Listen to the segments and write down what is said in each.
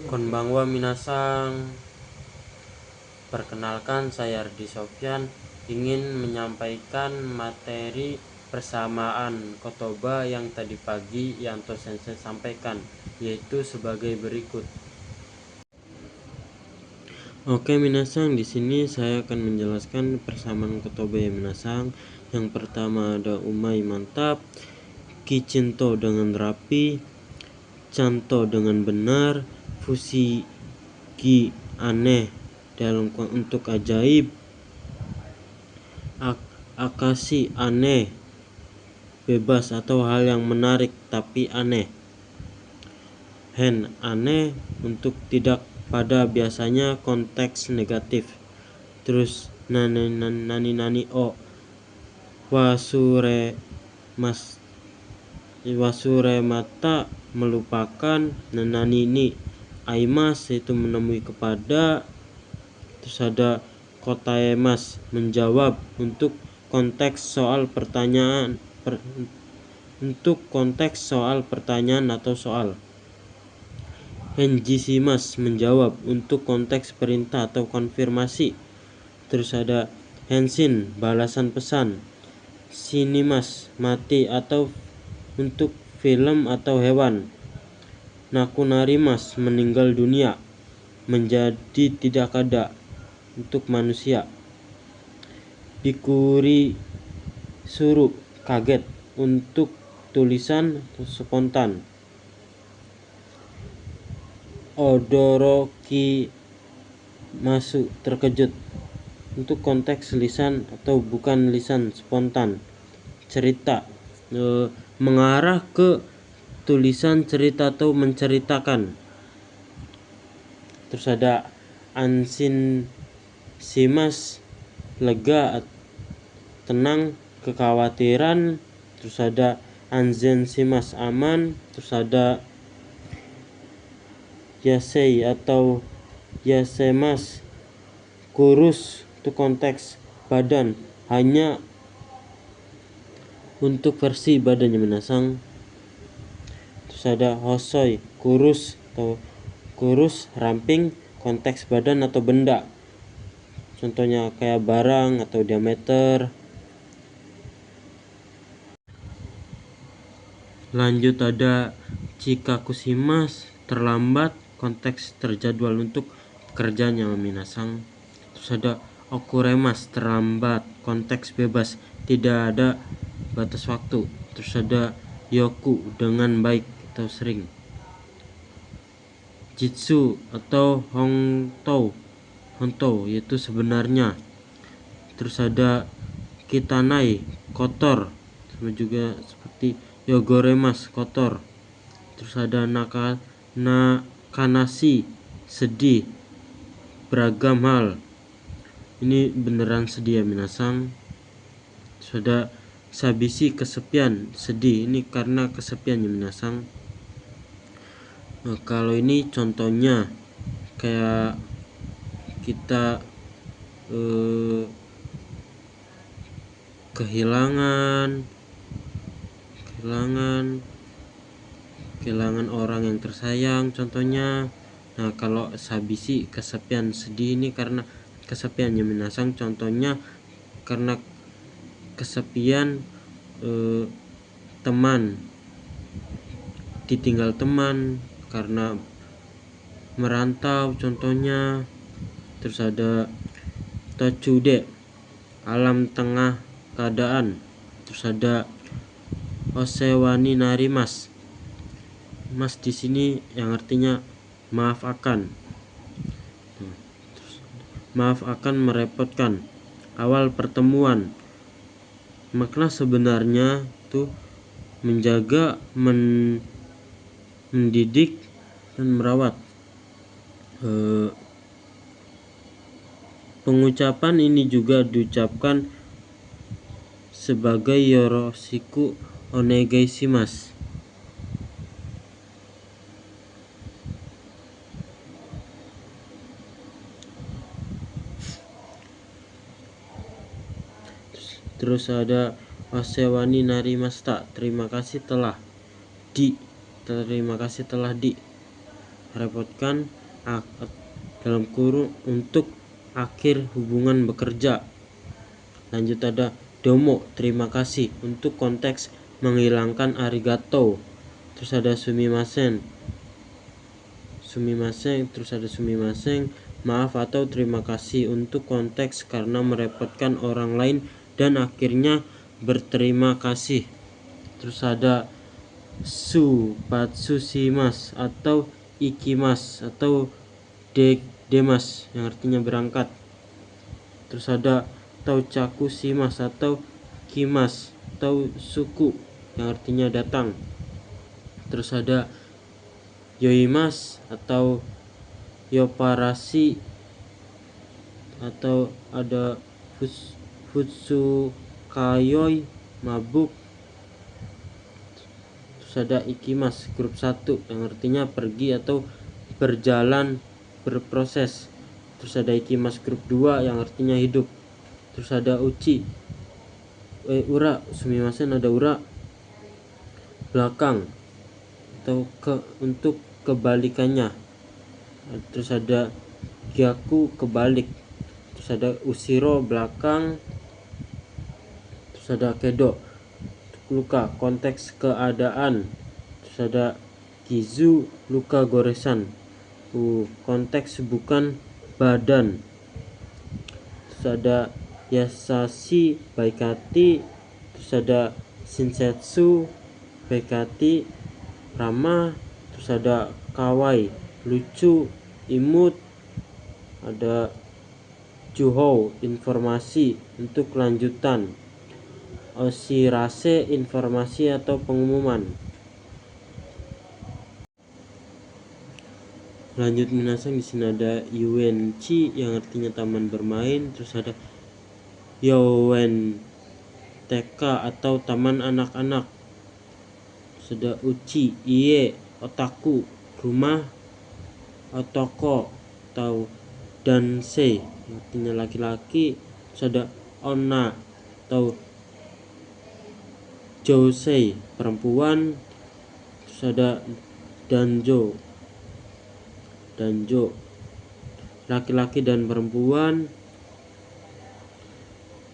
Konbanwa minasang, perkenalkan saya Ardi Sofyan, ingin menyampaikan materi persamaan kotoba yang tadi pagi Yanto Sensei sampaikan, yaitu sebagai berikut. Oke minasang, di sini saya akan menjelaskan persamaan kotoba ya minasang. Yang pertama ada umai mantap, kicinto dengan rapi, canto dengan benar, fusi ki aneh dalam untuk ajaib, akasi aneh bebas atau hal yang menarik tapi aneh, hen aneh untuk tidak pada biasanya konteks negatif. Terus nani o wasure mata melupakan, nani ni aimas itu menemui kepada. Terus ada kotaemas menjawab untuk konteks soal pertanyaan atau soal. Henjisimas menjawab untuk konteks perintah atau konfirmasi. Terus ada henshin balasan pesan. Sinimas mati atau untuk film atau hewan. Nakunarimas meninggal dunia, menjadi tidak ada untuk manusia. Bikuri suru kaget untuk tulisan spontan. Odoroki masuk terkejut untuk konteks lisan atau bukan lisan spontan. Cerita mengarah ke tulisan cerita atau menceritakan. Terus ada ansin simas lega tenang kekhawatiran. Terus ada anzen simas aman. Terus ada yasei atau yasemas kurus itu konteks badan, hanya untuk versi badannya minasang. Terus ada hosoi kurus atau kurus ramping konteks badan atau benda, contohnya kayak barang atau diameter. Lanjut ada chikakusimas terlambat konteks terjadwal untuk pekerjaan yang minasang. Terus ada okuremas terlambat konteks bebas, tidak ada batas waktu. Terus ada yoku dengan baik atau sering. Jitsu atau hontou yaitu sebenarnya. Terus ada kitanai kotor, sama juga seperti yogoremas kotor. Terus ada nakanasi sedih, beragam hal, ini beneran sedih ya minasang. Terus ada sabisi kesepian, sedih, ini karena kesepian ya minasang. Nah, kalau ini contohnya kayak kita kehilangan orang yang tersayang contohnya. Nah, kalau sabisi kesepian, sedih, ini karena kesepian ya minasang. Contohnya karena kesepian teman, ditinggal teman karena merantau contohnya. Terus ada tocude alam tengah keadaan. Terus ada osewani narimas, mas di sini yang artinya maaf akan. Maaf akan merepotkan. Awal pertemuan, makna sebenarnya tuh menjaga, mendidik dan merawat. Pengucapan ini juga diucapkan sebagai yoroshiku onegaishimasu. Terus ada osewani narimashita, terima kasih telah di. repotkan dalam kurung untuk akhir hubungan bekerja. Lanjut ada domo, terima kasih, untuk konteks menghilangkan arigato. Terus ada sumimasen, terus ada sumimasen, maaf atau terima kasih, untuk konteks karena merepotkan orang lain dan akhirnya berterima kasih. Terus ada patsushimas atau ikimas atau demas yang artinya berangkat. Terus ada tauchakushimas atau kimas atau suku yang artinya datang. Terus ada yoimas atau yoparasi, atau ada futsukayoi, mabuk. Terus ada ikimas grup 1 yang artinya pergi atau berjalan, berproses. Terus ada ikimas grup 2 yang artinya hidup. Terus ada ura, sumimasen, ada ura, belakang atau untuk kebalikannya. Terus ada gyaku, kebalik. Terus ada ushiro, belakang. Terus ada kedo, luka, konteks keadaan. Terus ada kizu, luka goresan, konteks bukan badan. Terus ada yasashi, baik hati. Terus ada shinsetsu, baik hati, ramah. Terus ada kawaii, lucu, imut. Ada juhou, informasi, untuk lanjutan. Oshirase, informasi atau pengumuman. Lanjut minasang, di sini ada yuenchi yang artinya taman bermain. Terus ada youen TK atau taman anak-anak. Terus ada uchi, ie, otaku, rumah, otoko atau dansei artinya laki-laki. Terus ada onna atau jousei, perempuan. Terus ada danjo, laki-laki dan perempuan.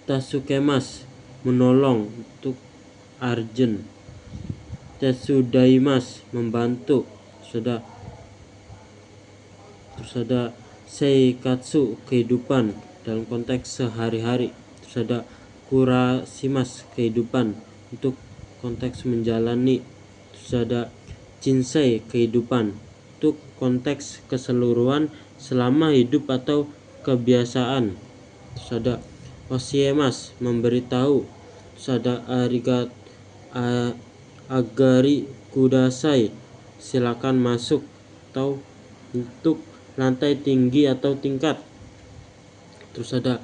Tasukemas, menolong, untuk arjen. Tetsudaimas, membantu. Terus ada seikatsu, kehidupan dalam konteks sehari-hari. Terus ada kurashimas, kehidupan, untuk konteks menjalani. Terus ada jinsei, kehidupan, untuk konteks keseluruhan selama hidup atau kebiasaan. Terus ada osiemas, memberitahu. Terus ada agari kudasai, silakan masuk, atau untuk lantai tinggi atau tingkat. Terus ada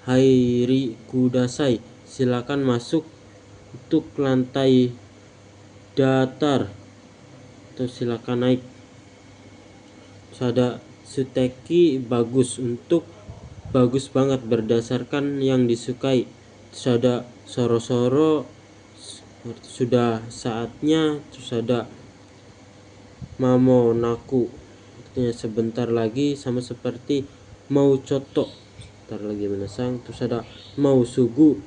hairi kudasai, silakan masuk, untuk lantai datar atau silakan naik. Terus ada suteki, bagus, untuk bagus banget berdasarkan yang disukai. Terus ada soro-soro, sudah saatnya. Terus ada mamonaku, artinya sebentar lagi, sama seperti mau coto, bentar lagi menasang. Terus ada mau sugu,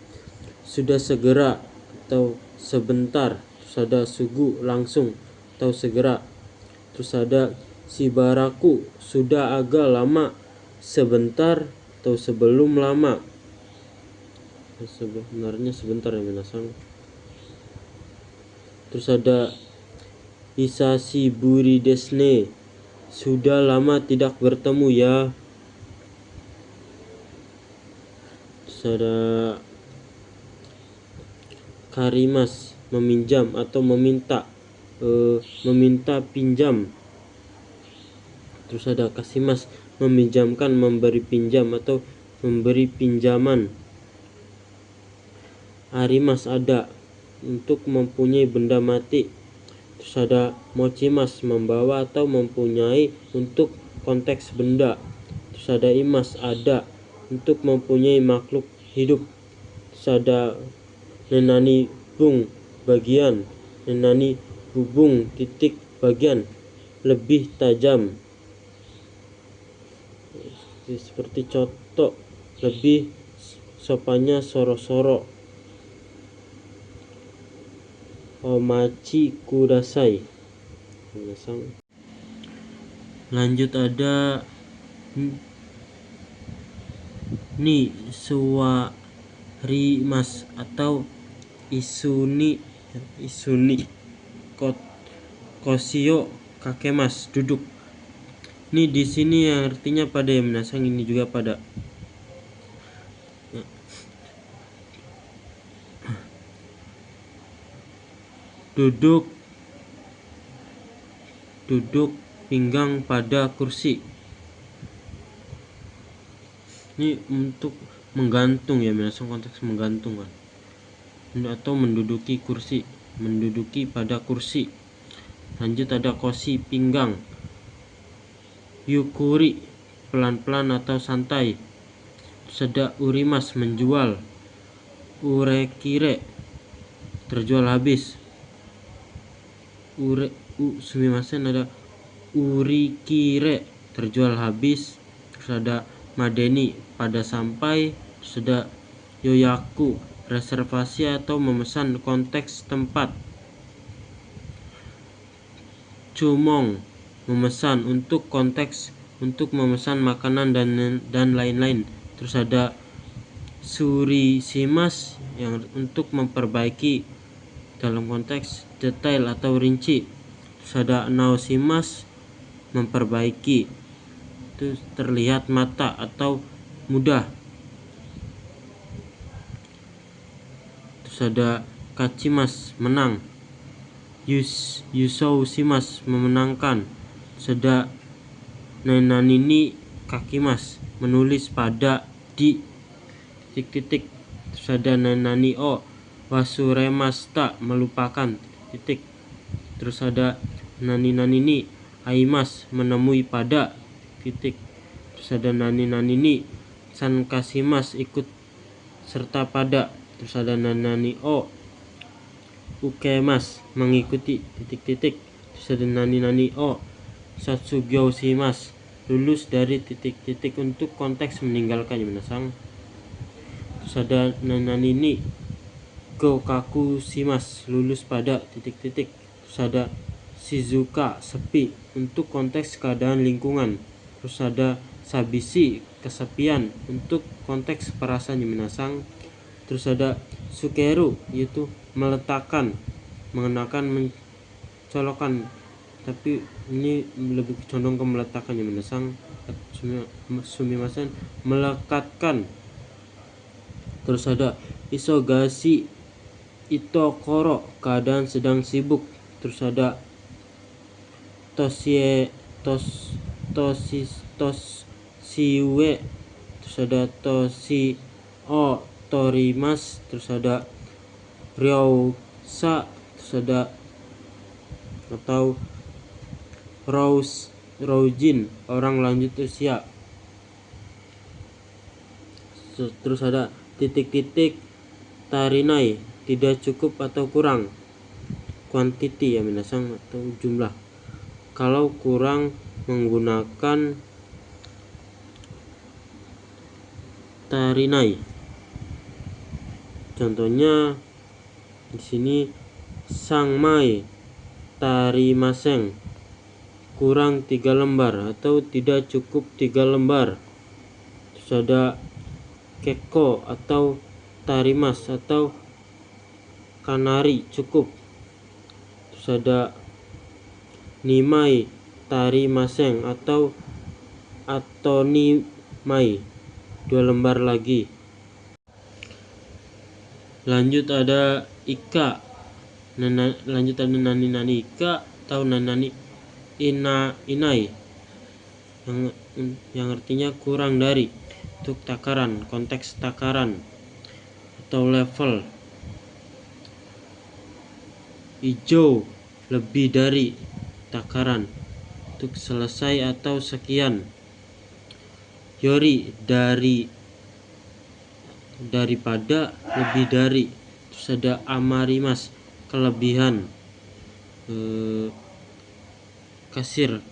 sudah segera atau sebentar. Terus ada sugu, langsung atau segera. Terus ada shibaraku, sudah agak lama, sebentar atau sebelum lama. Sebenarnya sebentar ya minasang. Terus ada hisashiburi desne, sudah lama tidak bertemu ya. Terus ada karimas, meminjam atau meminta, meminta pinjam. Terus ada kasimas, meminjamkan, memberi pinjam atau memberi pinjaman. Arimas, ada, untuk mempunyai benda mati. Terus ada mochimas, membawa atau mempunyai, untuk konteks benda. Terus ada imas, ada, untuk mempunyai makhluk hidup. Terus ada nenani bung, bagian. Nenani bubung, titik, bagian. lebih tajam. Seperti contoh, lebih sopannya soro-soro. Omachi kudasai. Lanjut ada ni suwarimasu atau isuni kosio kakemas, duduk. Ini di sini artinya pada ya minasang, ini juga pada. Duduk pinggang pada kursi. Ini untuk menggantung ya minasang, konteks menggantung kan, atau menduduki kursi, menduduki pada kursi. Lanjut ada koshi, pinggang. Yukuri, pelan-pelan atau santai. Terus ada urimas, menjual. Urekire, terjual habis. Sumimasen ada urikire, terjual habis. Terus ada madeni, pada sampai. Terus ada yoyaku, reservasi atau memesan, konteks tempat. Cumong, memesan, untuk konteks untuk memesan makanan dan lain-lain. Terus ada surishimas, yang untuk memperbaiki dalam konteks detail atau rinci. Terus ada naoshimas, memperbaiki, itu terlihat mata atau mudah. Terus ada kachimas, menang. Yusoushimas, memenangkan. Terus ada nananini kakimas, menulis pada di titik-titik. Terus ada nanani o wasuremashita, melupakan titik. Terus ada nani-nanini aimas, menemui pada titik. Terus ada nani-nanini sankashimas, ikut serta pada. Terus ada nanani o ukemas, mengikuti titik-titik. Terus ada nani-nani o satsugyoshimas, lulus dari titik-titik, untuk konteks meninggalkan ya minasang. Terus ada nanani gokakushimas, lulus pada titik-titik. Terus ada shizuka, sepi, untuk konteks keadaan lingkungan. Terus ada sabishi, kesepian, untuk konteks perasaan ya minasang. Terus ada sukeru, yaitu meletakkan, mengenakan, mencolokkan, tapi ini lebih condong ke meletakkan ya minasang. Sumimasen, melekatkan. Terus ada isogashi itokoro, keadaan sedang sibuk. Terus ada toshiwe. Terus ada toshi o torimas. Terus ada ryousa, terus ada atau roujin, orang lanjut usia. Terus ada titik-titik tarinai, tidak cukup atau kurang. Quantity ya minasang, atau jumlah. Kalau kurang menggunakan tarinai. Contohnya di sini sangmai tarimaseng, kurang 3 lembar atau tidak cukup 3 lembar. Terus ada keko atau tarimas atau kanari, cukup. Terus ada nimai tarimaseng atau nimai, 2 lembar lagi. Lanjut ada ika. Lanjut ada nani-nani ika atau nani inai, yang artinya kurang dari, untuk takaran, konteks takaran atau level. Ijo, lebih dari, takaran, untuk selesai atau sekian. Yori, daripada, lebih dari. Terus ada amarimas, kelebihan. kasir,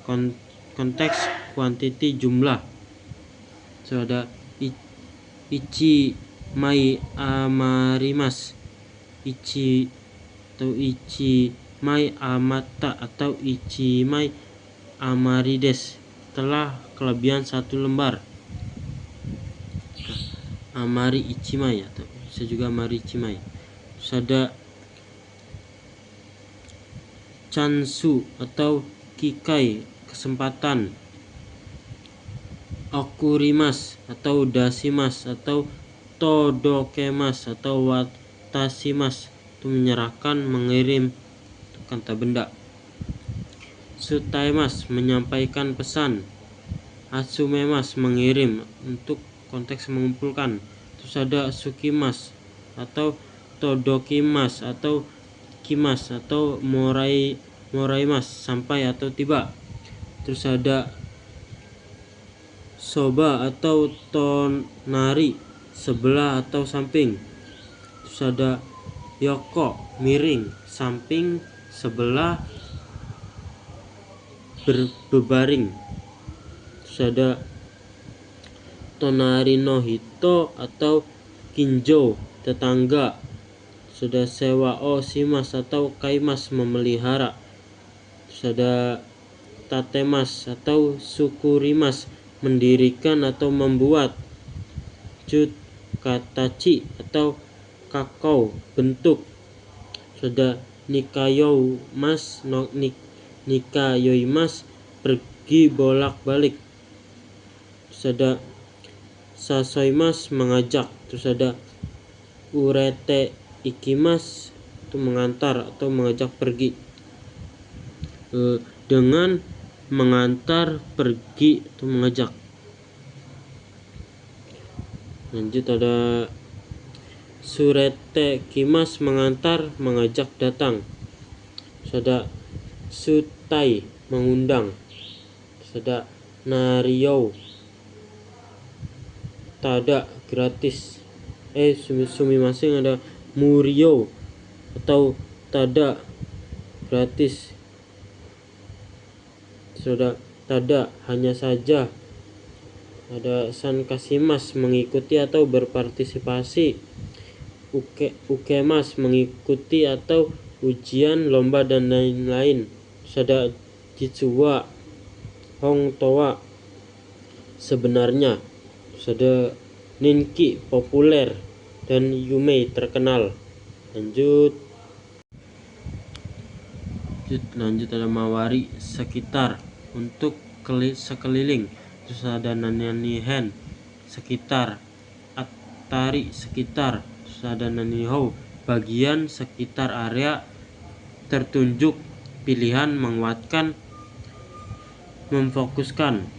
konteks kuantiti jumlah. So ada ichi mai amarimas, ichi mai amata atau ichi mai amarides, telah kelebihan 1 lembar. Amari ichimai atau bisa juga amari ichimai. Terus ada chansu atau kikai, kesempatan. Okurimas atau dasimas atau todokemas atau watasimas, itu menyerahkan, mengirim, itu kata benda. Sutaimas, menyampaikan pesan. Atsumemas, mengirim, untuk konteks mengumpulkan. Terus ada sukimas atau todokimas atau kimas atau moraimas, sampai atau tiba. Terus ada soba atau tonari, sebelah atau samping. Terus ada yoko, miring, samping, sebelah, berbaring. Terus ada tonari no hito atau kinjo, tetangga. Sudah sewa o simas atau kaimas, memelihara. Terus ada tatemas atau sukurimas, mendirikan atau membuat. Cut katachi atau kakao, bentuk. Sudah nikayomas no nikayoimas, pergi bolak-balik. Terus ada sasoimas, mengajak. Terus ada urete ikimas, itu mengantar atau mengajak pergi. Dengan mengantar, pergi, atau mengajak. Lanjut ada surete kimas, mengantar, mengajak datang. Terus ada sutai, mengundang. Terus ada nario, tada, gratis. Sumimasen ada murio atau tada, gratis. Sudah tada, hanya saja. Ada sankasimas, mengikuti atau berpartisipasi. Ukemas, mengikuti atau ujian, lomba, dan lain-lain. Terus ada jitsuwa, hongtowa, sebenarnya. Terus ada ninki, populer, dan yume, terkenal. Lanjut ada mawari, sekitar, untuk sekeliling. Terus ada nananihen, sekitar. Atari, sekitar. Terus ada nanihou, bagian, sekitar, area, tertunjuk, pilihan, menguatkan, memfokuskan,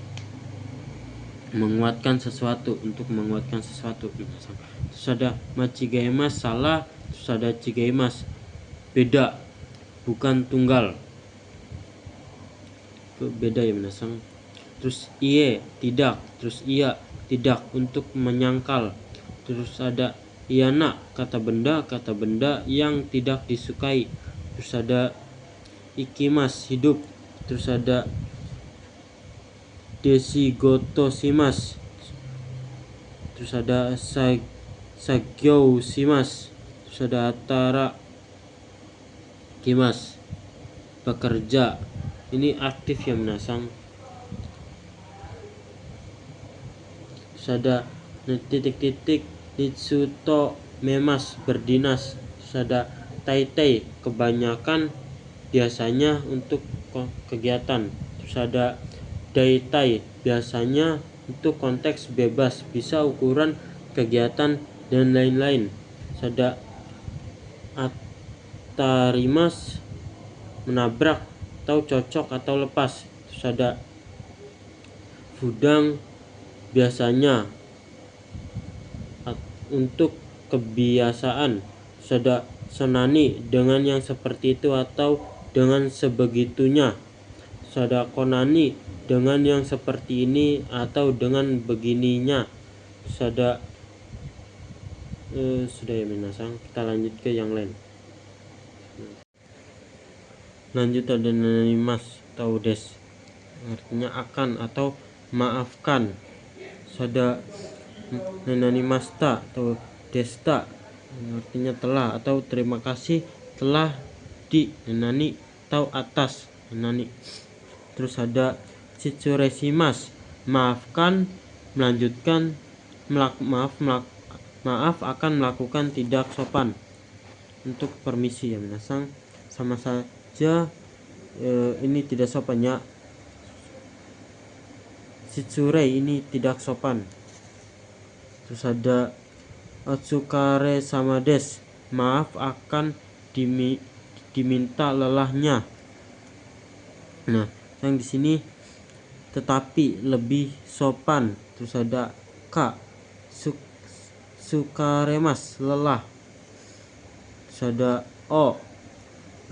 menguatkan sesuatu, untuk menguatkan sesuatu. Terus ada machigaimas, salah. Terus ada chigaimas, beda, bukan tunggal. Itu beda ya minasang. Terus iye, tidak. Terus iya, tidak, untuk menyangkal. Terus ada iana, kata benda yang tidak disukai. Terus ada ikimas, hidup. Terus ada desigotosimas. Terus ada sagyousimas. Terus ada atara kimas, bekerja. Ini aktif ya minasang. Terus ada titik-titik nitsuto memas, berdinas. Terus ada taitai, kebanyakan, biasanya, untuk kegiatan. Terus ada daitai, biasanya, untuk konteks bebas, bisa ukuran kegiatan, dan lain-lain. Terus ada atarimas, menabrak atau cocok atau lepas. Terus ada fudang, biasanya, untuk kebiasaan. Terus ada sonani, dengan yang seperti itu atau dengan sebegitunya. Terus ada konani, dengan yang seperti ini atau dengan begininya. Terus ada sudah ya minasang, kita lanjut ke yang lain. Lanjut ada nanimas, atau des, artinya akan atau maafkan. Ada nenanimasta atau desta, artinya telah atau terima kasih telah di nenani atau atas nenani. Terus ada chitsuresimas, maafkan, melanjutkan, maaf akan melakukan tidak sopan. Untuk permisi ya minasang, sama saja ini tidak sopan ya. Shitsure ini tidak sopan. Terus ada otsukare sama des, maaf akan diminta lelahnya. Nah, yang di sini tetapi lebih sopan. Terus ada ka, sukaremas, lelah. Terus ada o,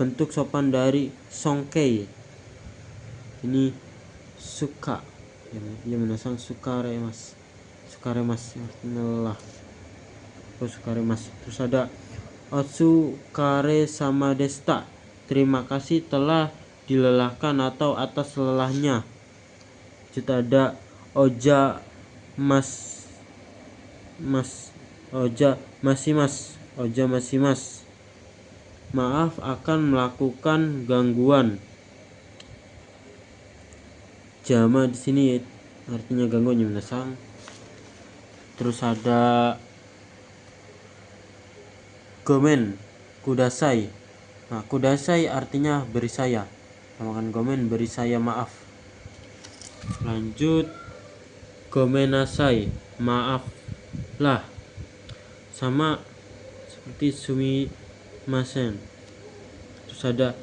bentuk sopan dari songkei, ini suka ya menasang sukaremas artinya lelah atau sukaremas. Terus ada otsukare sama desta, terima kasih telah dilelahkan atau atas lelahnya. Kita ada oja masimas, maaf akan melakukan gangguan. Jama di sini artinya gangguan ya minasang. Terus ada gomen kudasai. Nah, kudasai artinya beri saya. Namakan gomen beri saya maaf. Lanjut gomenasai, maaflah. Sama seperti sumimasen. Terus ada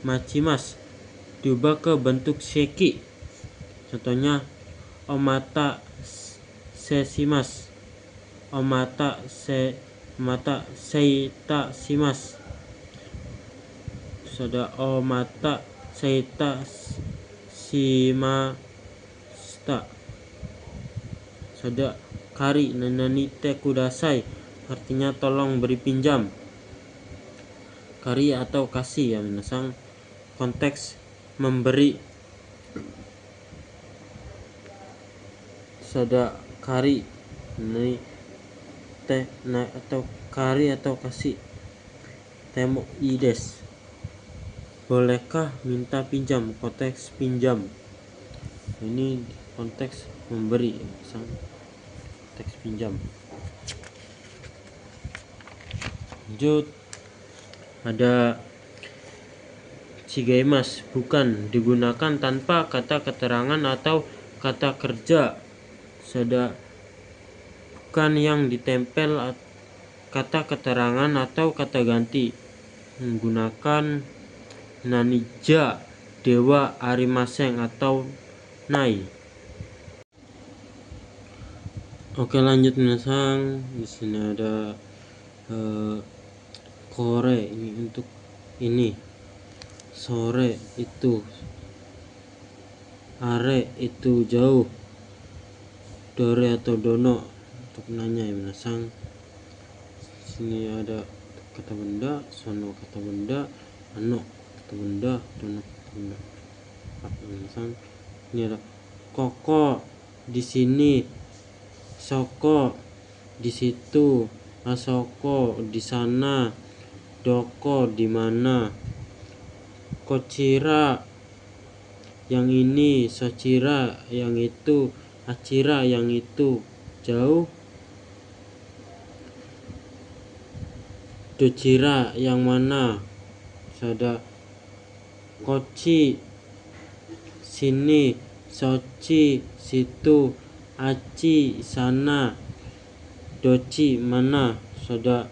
machimas, diubah ke bentuk sheki. Contohnya omata sesimas, omata seita simas. Terus ada omata seita simasta. Terus ada kari nananite kudasai, artinya tolong beri pinjam. Kari atau kasih ya minasang, konteks memberi. Ada kari ini atau kari atau kasih, temo ides, bolehkah minta pinjam, konteks pinjam. Ini konteks memberi, konteks pinjam. Lanjut ada shigeimas, bukan, digunakan tanpa kata keterangan atau kata kerja. Ada bukan yang ditempel kata keterangan atau kata ganti, menggunakan nanija, dewa arimaseng atau nai. Oke, lanjut minasang. Di sini ada kore, ini untuk ini, sore itu, are itu jauh, dore atau dono untuk nanya ya minasang. Sini ada kata benda, sono kata benda, ano kata benda, dono kata benda. Minasang. Ini ada koko di sini, soko di situ, asoko di sana, doko di mana, kocira yang ini, socira yang itu, acira yang itu, jauh, docira yang mana. Ada koci sini, soci situ, aci sana, doci mana. Ada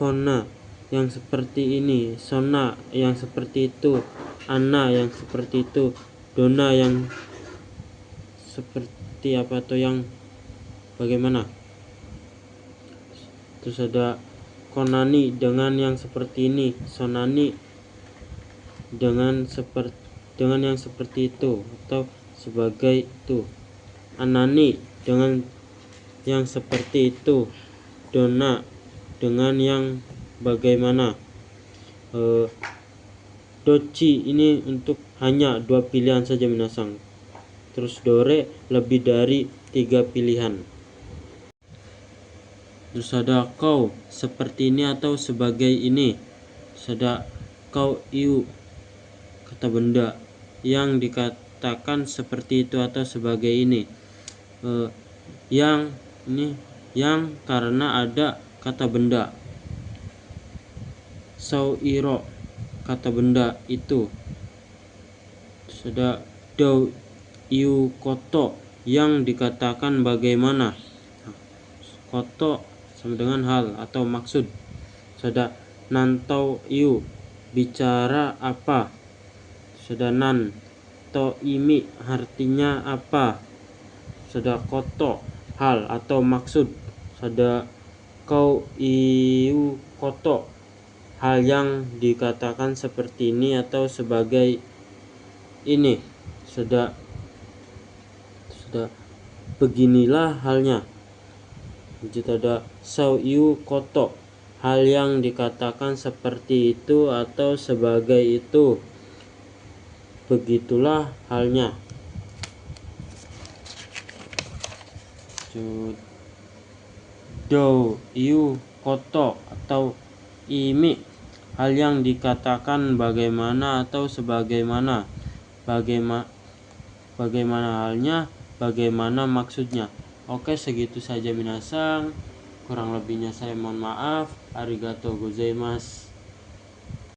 kona yang seperti ini, sona yang seperti itu, ana yang seperti itu, dona yang seperti apa atau yang bagaimana. Terus ada konani dengan yang seperti ini, sonani dengan yang seperti itu atau sebagai itu, anani dengan yang seperti itu, dona dengan yang bagaimana. Dochi ini untuk hanya 2 pilihan saja minasang. Terus dore lebih dari 3 pilihan. Terus ada kau seperti ini atau sebagai ini. Ada kau iu kata benda yang dikatakan seperti itu atau sebagai ini. Yang ini yang karena ada kata benda. Sauiro kata benda itu. Ada dou iu koto yang dikatakan bagaimana. Koto sama dengan hal atau maksud. Ada nantau iu bicara apa. Ada nan to imi artinya apa. Ada koto hal atau maksud. Ada kau iu koto hal yang dikatakan seperti ini atau sebagai ini. Sudah beginilah halnya. Jadi ada sau iu koto hal yang dikatakan seperti itu atau sebagai itu, begitulah halnya. Do iu koto atau imi hal yang dikatakan bagaimana atau sebagaimana. Bagaimana halnya, bagaimana maksudnya. Oke, segitu saja minasang. Kurang lebihnya saya mohon maaf. Arigatou gozaimasu.